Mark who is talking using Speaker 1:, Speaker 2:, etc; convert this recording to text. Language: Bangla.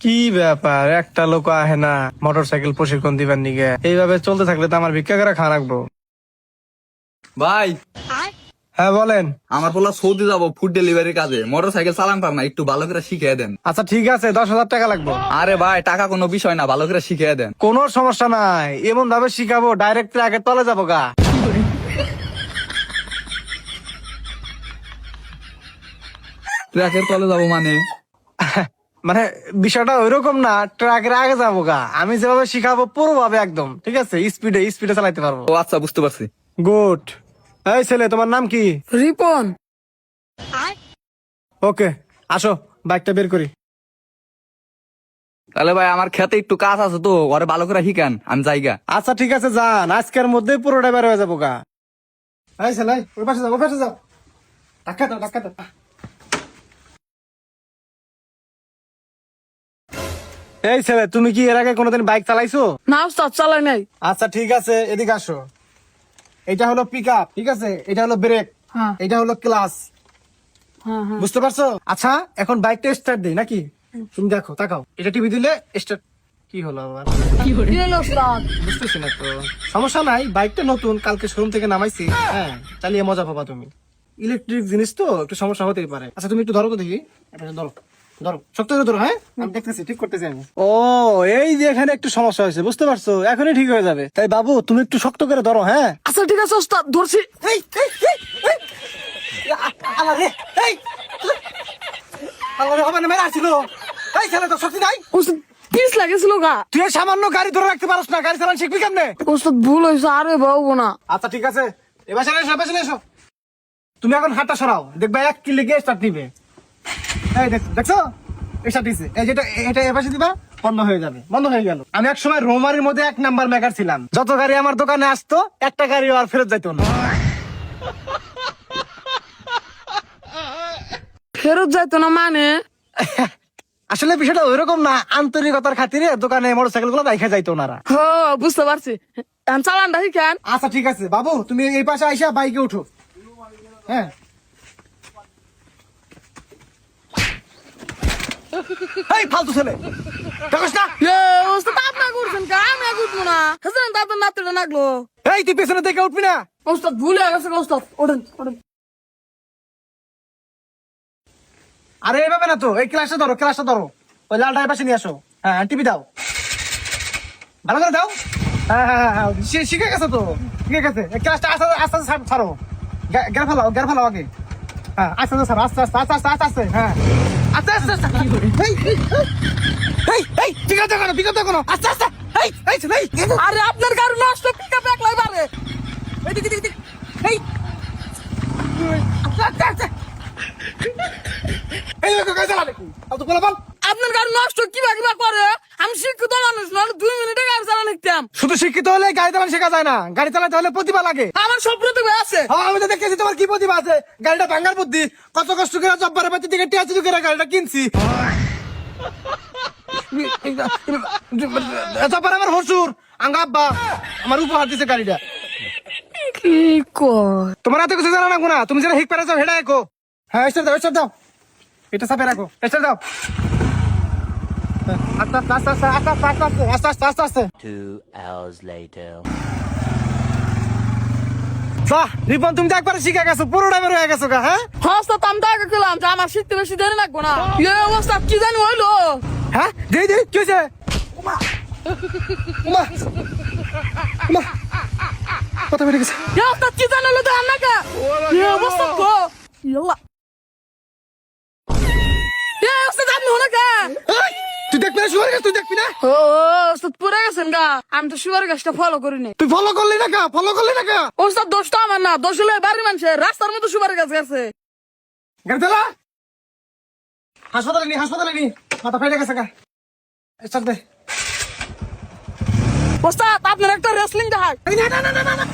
Speaker 1: কি ব্যাপার, একটা লোক আহে না মোটরসাইকেল প্রশিক্ষণ দিবার নিগে? এইভাবে চলতে থাকলে তো আমার ভিক্ষা করে খাওয়া রাখবো।
Speaker 2: ভাই
Speaker 1: হ্যাঁ বলেন।
Speaker 2: আমার পোলা সৌদি যাবো ফুড ডেলিভারির কাজে, মোটর সাইকেল চালান পার না, একটু ভালো করে শিখিয়ে দেন।
Speaker 1: আচ্ছা ঠিক আছে, 10,000 টাকা লাগবে।
Speaker 2: আরে ভাই টাকা কোনো বিষয় না, ভালো করে শিখিয়ে দেন।
Speaker 1: কোনো সমস্যা নাই, এমন ভাবে শিখাবো ডাইরেক্ট ট্রাকের তলে যাবো গা।
Speaker 2: ট্রাকের তলে যাবো মানে?
Speaker 1: মানে বিষয়টা ওইরকম না, ট্রাকের আগে যাবো গা। আমি যেভাবে শিখাবো পুরো ভাবে একদম ঠিক আছে, স্পিডে স্পিডে চালাইতে পারবো।
Speaker 2: ও আচ্ছা, বুঝতে পারছি।
Speaker 1: গুড। এই ছেলে, তোমার নাম কি?
Speaker 3: রিপন।
Speaker 1: ওকে, আসো বাইকটা বের করি।
Speaker 2: তাহলে ভাই আমার খেতে একটু কাজ আছে তো, ওরে ভালো করে শিখান, আমি যাইগা।
Speaker 1: আচ্ছা ঠিক আছে, যান, আজকের মধ্যে পুরোটা বের হয়ে যাবো গা। এই ছেলে, ওই পাশে যাও, ওই পাশে যাও। ধাক্কা দাও, ধাক্কা দাও। এই ছেলে, তুমি কি এর আগে কোনোদিন বাইক চালাইছো?
Speaker 3: না উস্তাদ, চালাই নাই।
Speaker 1: আচ্ছা ঠিক আছে, এদিকে আসো। এটা হলো পিক আপ, ঠিক আছে, এটা হলো ব্রেক,
Speaker 3: হ্যাঁ
Speaker 1: এটা হলো ক্লাস,
Speaker 3: হ্যাঁ হ্যাঁ।
Speaker 1: বুঝতে পারছো? আচ্ছা এখন বাইকটা স্টার্ট দিই নাকি? তুমি দেখো, তাকাও, এটা টিভি দিলে স্টার্ট। কি হলো আবার?
Speaker 3: কি হলো উস্তাদ?
Speaker 1: বুঝতেছি না তো। সমস্যা নাই, বাইকটা নতুন, কালকে শোরুম থেকে নামাইছি। হ্যাঁ, চালিয়ে মজা পাবা তুমি। ইলেকট্রিক জিনিস তো একটু সমস্যা হতেই পারে। আচ্ছা তুমি একটু ধরো তো দেখি, এটা ধরো, ধরো, শক্ত করে ধরো। হ্যাঁ, আমি দেখতেছি, ঠিক করতেছি আমি। ও, এই যে এখানে একটু সমস্যা হয়েছে, বুঝতে পারছো? এখনই ঠিক হয়ে যাবে। তাই বাবু, তুমি একটু শক্ত করে ধরো। হ্যাঁ,
Speaker 3: আচ্ছা ঠিক আছে উস্তাদ, ধরছি।
Speaker 1: এই, এই, এই, এই। আল্লাহ রে, এই, আল্লাহ রে, আমার মেরে আসছিল। এই ছেলে, তো শক্তি নাই।
Speaker 3: উস্তাদ পিস লাগেছিল গা।
Speaker 1: তুই এই সামান্য গাড়ি ধরে রাখতে পারস না, গাড়ি চালান শিখবি কেমনে?
Speaker 3: উস্তাদ ভুল হয়েছে, আরে বাবু না।
Speaker 1: আচ্ছা ঠিক আছে, এবার চলে এসো, চলে এসো। তুমি এখন হাতটা সরাও, দেখবে 1 কিলে গিয়ে স্টার্ট নিবে। এই দেখছো, স্টার্ট দিছে। এই যেটা, এটা এপাশে দিবা, বন্ধ হয়ে যাবে। বন্ধ হয়ে গেল। আমি এক সময় রোমারির মধ্যে 1 নাম্বার মেকার ছিলাম। যত গাড়ি আমার দোকানে আসতো, একটা গাড়ি আর ফেরত যাইতো না।
Speaker 3: ফেরত যাইতো না মানে?
Speaker 1: আসলে বিষয়টা ওইরকম না, আন্তরিকতার খাতিরে দোকানে মোটরসাইকেল গুলো রাইখা যাইতো ওনারা।
Speaker 3: হ, বুঝতে পারছি। এখন চালানটা শিখেন।
Speaker 1: আচ্ছা ঠিক আছে বাবু, তুমি এই পাশে আইসা বাইকে উঠো। হ্যাঁ, এই ফালতু ছেলে, দেখোস না?
Speaker 3: এ উস্তাদ আপনি করছেন কা, আমি করবো না। হাজার আপনার নাতিটা লাগলো।
Speaker 1: এই তুই পেছনে দেখে উঠবি না।
Speaker 3: উস্তাদ ভুল হয়ে গেছে উস্তাদ, ওঠেন ওঠেন।
Speaker 1: আরে এইভাবে না তো, এই ক্লাসটা ধরো, ক্লাসটা ধরো, ওই লালটা এই পাশে নিয়ে আসো। হ্যাঁ, টিভি দাও, ভালো করে দাও। হ্যাঁ হ্যাঁ হ্যাঁ, শিখে গেছে তো, শিখে গেছে। এই ক্লাসটা আস্তে আস্তে আস্তে ছাড়ো, গের ফেলাও, গের ফেলাও আগে। হ্যাঁ, আস্তে আস্তে ছাড়ো, আস্তে আস্তে আস্তে আস্তে আস্তে আস্তে। হ্যাঁ, আস্তে আস্তে আস্তে। এই ঠিক আছে, কোনো ঠিক আছে, কোনো আস্তে আস্তে। এই এই এই,
Speaker 3: আরে আপনার গাড়ি নষ্ট, পিকআপ একলাই পারে।
Speaker 1: এদিকে এদিকে, এই আস্তে আস্তে আস্তে। এই দেখো কাজ চালা নাকি? আর তো বল।
Speaker 3: আপনার গাড়ি নষ্ট কিভাবে করে? আমি শিক্ষিত মানুষ, নাহলে 2 মিনিটে গাড়ি চালা নিতাম।
Speaker 1: শুধু শিক্ষিত হলে গাড়ি চালানো শেখা যায় না, গাড়ি চালাতে হলে প্রতিভা লাগে।
Speaker 3: আমার সব প্রতিভা আছে।
Speaker 1: হ্যাঁ, আমি তো দেখেছি তোমার কি প্রতিভা আছে। গাড়িটা ভাঙার বুদ্ধি, কত কষ্ট করে জব্বারের বাচ্চা থেকে টিয়াচি করে গাড়িটা কিনছি। জব্বার আমার হসুর, আঙ্গা আব্বা আমার উপহার দিছে গাড়িটা।
Speaker 3: কি কর?
Speaker 1: তোমার এত কিছু জানা না, তুমি যেটা হিক পেরে যাও হেডা একো। হ্যাঁ, স্টার দাও, স্টার দাও, এটা চাপে রাখো, স্টার দাও। আস্তে আস্তে আস্তে আস্তে আস্তে আস্তে আস্তে আস্তে আস্তে আস্তে।
Speaker 4: 2 hours later.
Speaker 1: বাহ রিপন, তুমি তো একবার শিখে গেছো, পুরোটা বের হয়ে গেছো গা। হ্যাঁ
Speaker 3: হস্তা তো আমি টাকা খেলাম, যে আমার শিখতে বেশি দেরি লাগবো না। এ অবস্থা কি জানি হইলো?
Speaker 1: হ্যাঁ, দিই দিই, কি হয়েছে? উমা উমা উমা, কথা বেড়ে গেছে।
Speaker 3: এ অবস্থা কি জানি হইলো? দেখ না কা এ অবস্থা তো ইয়াল্লা। এ অবস্থা জানি হলো কা?
Speaker 1: এই, তুই দেখবি না শুয়ার গাছ, তুই দেখবি না?
Speaker 3: ও অবস্থা পুরো গেছেন গা। আমি তো সুগার গাছটা ফলো করি নাই।
Speaker 1: তুই ফলো করলি না কা, ফলো করলি না কা?
Speaker 3: ওস্তাদ দোষটা আমার না, দোষ হলো বাড়ির মানুষের। রাস্তার মধ্যে সুগার গাছ গেছে।
Speaker 1: গাড়ি চালা, হাসপাতালে নি, হাসপাতালে নি, মাথা ফেটে গেছে গা। স্টার্ট দে।
Speaker 3: ওস্তাদ আপনার একটা রেসলিং দেখায়।
Speaker 1: এই, না না না না না,